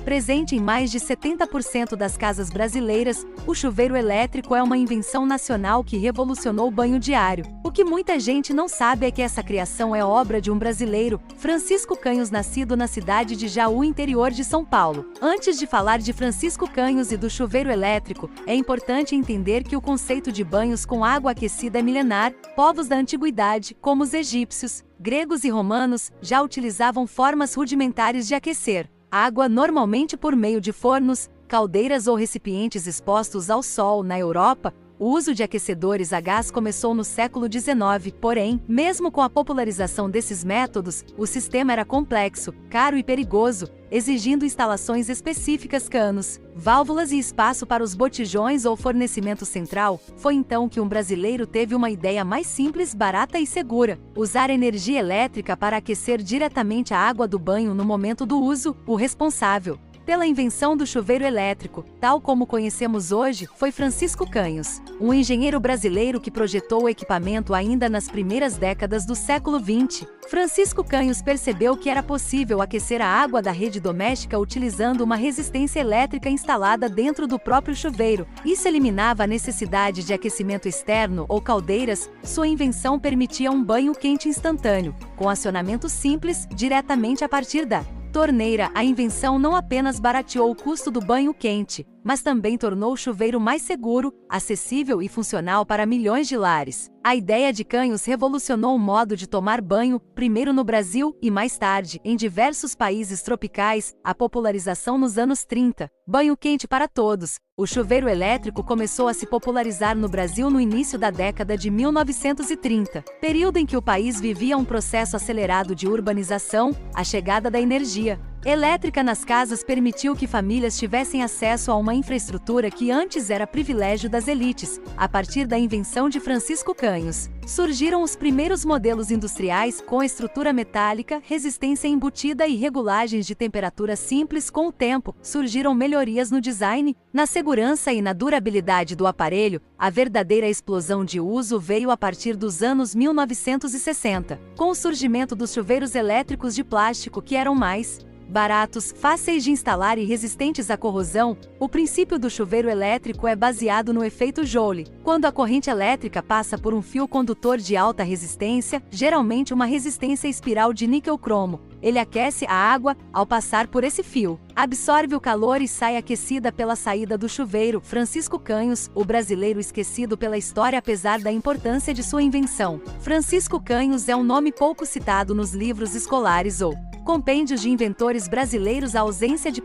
Presente em mais de 70% das casas brasileiras, o chuveiro elétrico é uma invenção nacional que revolucionou o banho diário. O que muita gente não sabe é que essa criação é obra de um brasileiro, Francisco Canhos, nascido na cidade de Jaú, interior de São Paulo. Antes de falar de Francisco Canhos e do chuveiro elétrico, é importante entender que o conceito de banhos com água aquecida é milenar. Povos da antiguidade, como os egípcios, gregos e romanos, já utilizavam formas rudimentares de aquecer água, normalmente por meio de fornos, caldeiras ou recipientes expostos ao sol. Na Europa, o uso de aquecedores a gás começou no século XIX, porém, mesmo com a popularização desses métodos, o sistema era complexo, caro e perigoso, exigindo instalações específicas, canos, válvulas e espaço para os botijões ou fornecimento central. Foi então que um brasileiro teve uma ideia mais simples, barata e segura: usar energia elétrica para aquecer diretamente a água do banho no momento do uso. O responsável pela invenção do chuveiro elétrico, tal como conhecemos hoje, foi Francisco Canhos, um engenheiro brasileiro que projetou o equipamento ainda nas primeiras décadas do século XX. Francisco Canhos percebeu que era possível aquecer a água da rede doméstica utilizando uma resistência elétrica instalada dentro do próprio chuveiro. Isso eliminava a necessidade de aquecimento externo ou caldeiras. Sua invenção permitia um banho quente instantâneo, com acionamento simples, diretamente a partir da torneira. A invenção não apenas barateou o custo do banho quente, mas também tornou o chuveiro mais seguro, acessível e funcional para milhões de lares. A ideia de Canhos revolucionou o modo de tomar banho, primeiro no Brasil e mais tarde em diversos países tropicais. A popularização nos anos 30. Banho quente para todos. O chuveiro elétrico começou a se popularizar no Brasil no início da década de 1930, período em que o país vivia um processo acelerado de urbanização. A chegada da energia elétrica nas casas permitiu que famílias tivessem acesso a uma infraestrutura que antes era privilégio das elites. A partir da invenção de Francisco Canhos, surgiram os primeiros modelos industriais com estrutura metálica, resistência embutida e regulagens de temperatura simples. Com o tempo, surgiram melhorias no design, na segurança e na durabilidade do aparelho. A verdadeira explosão de uso veio a partir dos anos 1960, com o surgimento dos chuveiros elétricos de plástico, que eram mais baratos, fáceis de instalar e resistentes à corrosão. O princípio do chuveiro elétrico é baseado no efeito Joule, quando a corrente elétrica passa por um fio condutor de alta resistência, geralmente uma resistência espiral de níquel-cromo. Ele aquece a água ao passar por esse fio, absorve o calor e sai aquecida pela saída do chuveiro. Francisco Canhos, o brasileiro esquecido pela história apesar da importância de sua invenção. Francisco Canhos é um nome pouco citado nos livros escolares ou compêndios de inventores brasileiros. A ausência de